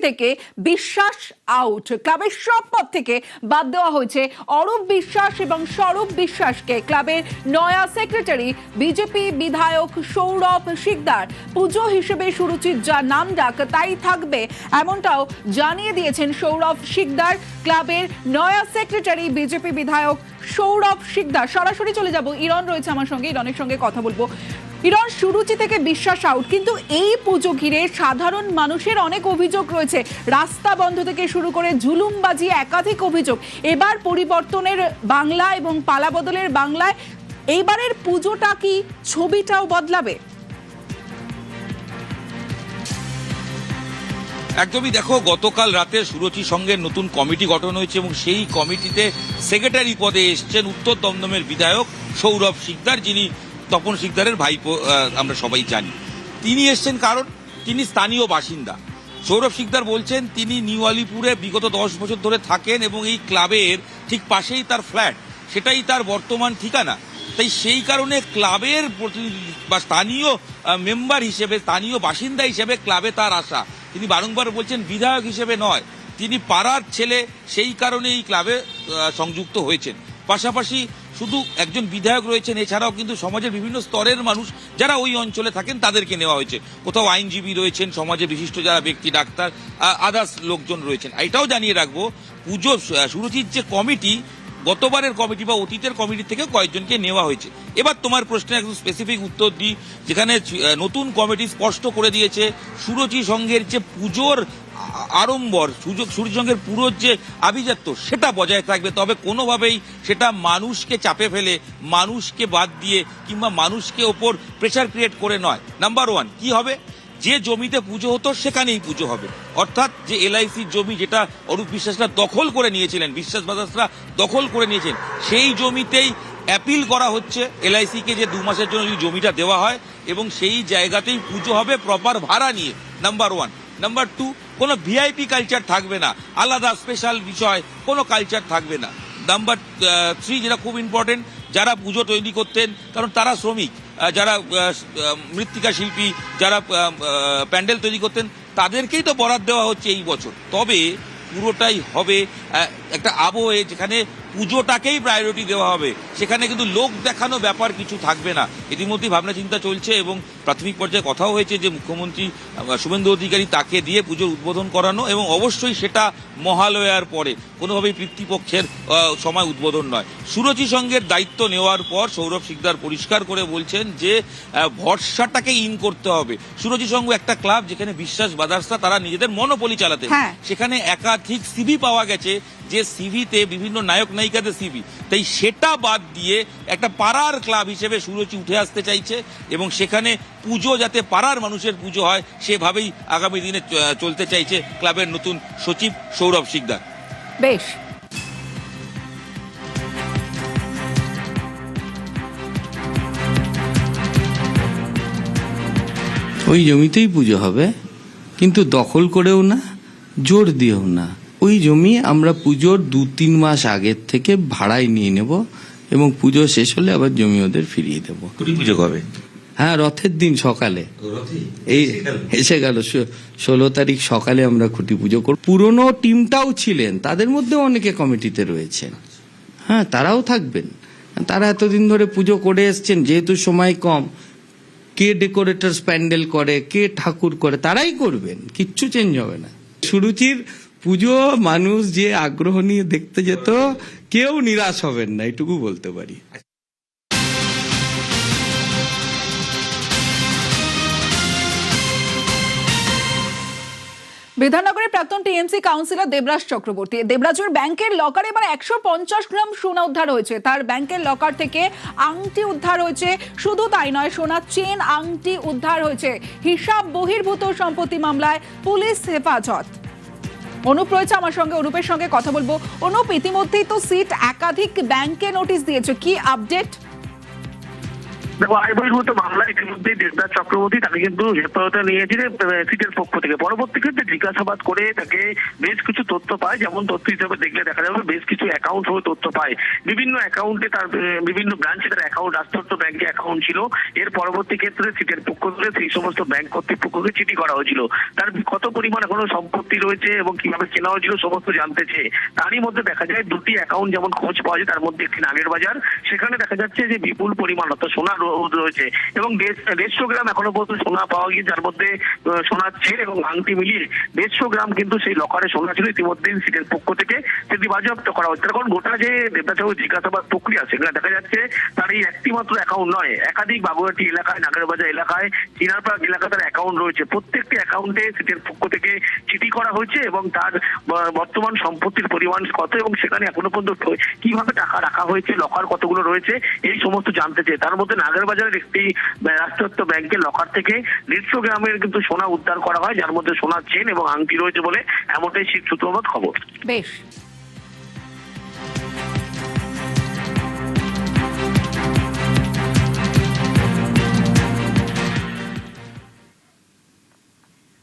থেকে বিশ্বাস আউট, ক্লাবের সব পদ থেকে বাদ দেওয়া হয়েছে অরূপ বিশ্বাস এবং স্বরূপ বিশ্বাসকে। ক্লাবের নয়া সেক্রেটারি বিজেপি বিধায়ক সৌরভ শিকদার। পুজো হিসেবে সুরুচির যা নাম ডাক তাই থাকবে, এমনটাও জানিয়ে দিয়েছেন সৌরভ শিকদার। ক্লাবের নয়া সেক্রেটারি বিজেপি বিধায়ক সৌরভ শিকদার। সরাসরি চলে যাব, ইরন রয়েছে আমার সঙ্গে, ইরনের সঙ্গে কথা বলবো। ইরন, সুরুচি থেকে বিশ্বাস আউট, কিন্তু এই পুজো ঘিরে সাধারণ মানুষের অনেক অভিযোগ রয়েছে। রাস্তা বন্ধ থেকে শুরু করে ঝুলুমবাজি, একাধিক অভিযোগ। এবার পরিবর্তনের বাংলা এবং পালা বদলের বাংলায় এইবারের পুজোটা কি ছবিটাও বদলাবে? একদমই, দেখো, গতকাল রাতে সুরুচি সঙ্গের নতুন কমিটি গঠন হয়েছে এবং সেই কমিটিতে সেক্রেটারি পদে এসছেন উত্তর দমদমের বিধায়ক সৌরভ শিকদার, যিনি তপন শিকদারের ভাইপো, আমরা সবাই জানি। তিনি এসছেন কারণ তিনি স্থানীয় বাসিন্দা। সৌরভ শিকদার বলছেন তিনি নিউ আলিপুরে বিগত 10 বছর ধরে থাকেন এবং এই ক্লাবের ঠিক পাশেই তার ফ্ল্যাট, সেটাই তার বর্তমান ঠিকানা। তাই সেই কারণে ক্লাবের প্রতিনিধি বা স্থানীয় মেম্বার হিসেবে, স্থানীয় বাসিন্দা হিসেবে ক্লাবে তার আশা। তিনি বারংবার বলছেন বিধায়ক হিসেবে নয়, তিনি পাড়ার ছেলে, সেই কারণে এই ক্লাবে সংযুক্ত হয়েছেন। পাশাপাশি শুধু একজন বিধায়ক রয়েছেন, এছাড়াও কিন্তু সমাজের বিভিন্ন স্তরের মানুষ যারা ওই অঞ্চলে থাকেন তাদেরকে নেওয়া হয়েছে। কোথাও আইনজীবী রয়েছেন, সমাজে বিশিষ্ট যারা ব্যক্তি, ডাক্তার, আদার্স লোকজন রয়েছেন। এটাও জানিয়ে রাখবো, পুজো সুরুচির যে কমিটি, গতবারের কমিটি বা অতীতের কমিটি থেকে কয়েকজনকে নেওয়া হয়েছে। এবার তোমার প্রশ্নের একদম স্পেসিফিক উত্তর দিই, যেখানে নতুন কমিটি স্পষ্ট করে দিয়েছে সুরুচি সংঘের যে পুজোর আড়ম্বর, সুরুচি সংঘের পুরোর যে আভিজাত্য সেটা বজায় থাকবে, তবে কোনোভাবেই সেটা মানুষকে চাপে ফেলে, মানুষকে বাদ দিয়ে কিংবা মানুষকে ওপর প্রেশার ক্রিয়েট করে নয়। নাম্বার 1 কি হবে, যে জমিতে পুজো হতো সেখানেই পুজো হবে। অর্থাৎ যে এলআইসির জমি, যেটা অরূপ বিশ্বাসরা দখল করে নিয়েছিলেন, বিশ্বাস ব্রাদার্সরা দখল করে নিয়েছেন, সেই জমিতেই অ্যাপিল করা হচ্ছে এলআইসিকে যে 2 মাসের জন্য যদি জমিটা দেওয়া হয় এবং সেই জায়গাতেই পুজো হবে প্রপার ভাড়া নিয়ে। নাম্বার 1। নাম্বার 2, কোনো ভিআইপি কালচার থাকবে না, আলাদা স্পেশাল বিষয় কোনো কালচার থাকবে না। নাম্বার 3, যেটা খুব ইম্পর্টেন্ট, যারা পুজো তৈরি করতেন, কারণ তারা শ্রমিক, যারা মৃত্তিকা শিল্পী, যারা প্যান্ডেল তৈরি করতেন, তাদেরকেই তো বরাদ দেওয়া হচ্ছে এই বছর। তবে পুরোটাই হবে একটা আবহে, যেখানে পুজোটাকেই প্রায়োরিটি দেওয়া হবে, সেখানে কিন্তু লোক দেখানো ব্যাপার কিছু থাকবে না। ইতিমধ্যেই ভাবনা চিন্তা চলছে এবং প্রাথমিক পর্যায়ে কথাও হয়েছে যে মুখ্যমন্ত্রী শুভেন্দু অধিকারী তাকে দিয়ে পুজোর উদ্বোধন করানো, এবং অবশ্যই সেটা মহালয়ার পরে, কোনোভাবেই পিতৃপক্ষের সময় উদ্বোধন নয়। সুরুচি সংঘের দায়িত্ব নেওয়ার পর সৌরভ শিকদার পরিষ্কার করে বলছেন যে ভরসাটাকে ইন করতে হবে। সুরুচি সংঘ একটা ক্লাব যেখানে বিশ্বাস ব্রাদার্সরা তারা নিজেদের মনোপলি চালাতেন, সেখানে একাধিক সিভি পাওয়া গেছে, যে সিভিতে বিভিন্ন নায়ক নায়িকাদের সিভি, তাই সেটা বাদ দিয়ে একটা পাড়ার ক্লাব হিসেবে সুরুচি উঠে আসতে চাইছে এবং সেখানে পুজো যাতে পাড়ার মানুষের পুজো হয় সেভাবেই আগামী দিনে চলতে চাইছে ক্লাবের নতুন সচিব সৌরভ শিকদার। বেশ, ওই জমিতেই পুজো হবে, কিন্তু দখল করেও না, জোর দিয়েও না। ওই জমি আমরা পুজোর 2-3 মাস আগের থেকে ভাড়ায় নিয়ে নেব এবং পুজো শেষ হলে আবার জমি ওদের ফিরিয়ে দেবো। পুজো কবে? হ্যাঁ, রথের দিন সকালে, এই এসে গেল 16 তারিখ সকালে আমরা খুঁটি পুজো করব। পুরনো টিমটাও ছিলেন, তাদের মধ্যে অনেকে কমিটিতে রয়েছেন, হ্যাঁ, তারাও থাকবেন। তারা এতদিন ধরে পুজো করে এসছেন, যেহেতু সময় কম, কে ডেকোরেটরস প্যান্ডেল করে, কে ঠাকুর করে, তারাই করবেন, কিচ্ছু চেঞ্জ হবে না। সুরুচির পুজো মানুষ যে আগ্রহ নিয়ে দেখতে যেত, কেউ নিরাশ হবেন না, এটুকু বলতে পারি। বিধাননগরের প্রাক্তন টিএমসি কাউন্সিলর দেবরাজ চক্রবর্তী। দেবরাজের ব্যাংকের লকারে এবার 150 গ্রাম সোনা উদ্ধার হয়েছে। তার ব্যাংকের লকার থেকে আংটি উদ্ধার হয়েছে, শুধু তাই নয়, সোনার চেন আংটি উদ্ধার হয়েছে। হিসাব বহির্ভূত সম্পত্তি মামলায় পুলিশ হেফাজত। অনুপ রয়েছে আমার সঙ্গে, অনুপের সঙ্গে কথা বলবো। অনুপ, ইতিমধ্যেই তো সিট একাধিক ব্যাংকে নোটিশ দিয়েছে, কি আপডেট? দেখো, আয় বহির্ভূত মামলায় ইতিমধ্যে দেবদাস চক্রবর্তী তাকে কিন্তু হেফাজতে নিয়েছিলেন সিটের পক্ষ থেকে। পরবর্তী ক্ষেত্রে জিজ্ঞাসাবাদ করে তাকে বেশ কিছু তথ্য পায়, যেমন তথ্য হিসেবে দেখলে দেখা যাবে বেশ কিছু অ্যাকাউন্ট হয়ে তথ্য পায়। বিভিন্ন অ্যাকাউন্টে তার বিভিন্ন ব্রাঞ্চে তার অ্যাকাউন্ট, রাষ্ট্রায়ত্ত ব্যাংকে অ্যাকাউন্ট ছিল। এর পরবর্তী ক্ষেত্রে সিটের পক্ষ থেকে সেই সমস্ত ব্যাংক কর্তৃপক্ষকে চিঠি করা হয়েছিল। তার কত পরিমাণ এখনো সম্পত্তি রয়েছে এবং কিভাবে কেনা হয়েছিল সমস্ত জানতে চেয়ে। তারই মধ্যে দেখা যায় দুটি অ্যাকাউন্ট যেমন খোঁজ পাওয়া যায়, তার মধ্যে একটি নাগের বাজার, সেখানে দেখা যাচ্ছে যে বিপুল পরিমাণ অর্থাৎ সোনা রয়েছে এবং 150 গ্রাম এখনো পর্যন্ত সোনা পাওয়া গিয়ে, যার মধ্যে সোনার চেন এবং আংটি মিলিয়ে 150 গ্রাম কিন্তু সেই লকারে সোনা ছিল। ইতিমধ্যে সিটের পক্ষ থেকে সেটি বাজেয়াপ্ত করা হচ্ছে। এখন গোটা যে দেবদাস জিজ্ঞাসাবাদ প্রক্রিয়া, সেখানে দেখা যাচ্ছে তার এই একটি মাত্র অ্যাকাউন্ট নয়, একাধিক বাগুইআটি এলাকায়, নাগেরবাজার এলাকায়, চিনারপাড় এলাকায় তার অ্যাকাউন্ট রয়েছে। প্রত্যেকটি অ্যাকাউন্টে সিটের পক্ষ থেকে চিঠি করা হয়েছে এবং তার বর্তমান সম্পত্তির পরিমাণ কত এবং সেখানে এখনো পর্যন্ত কিভাবে টাকা রাখা হয়েছে, লকার কতগুলো রয়েছে, এই সমস্ত জানতে চেয়ে। তার মধ্যে নাগেরবাজারের একটি রাষ্ট্রায়ত্ত ব্যাংকের লকার থেকে 150 গ্রামের কিন্তু সোনা উদ্ধার করা হয়, যার মধ্যে সোনার চেন এবং আংটি রয়েছে বলে এমনটাই সূত্রপাত খবর। বেশ।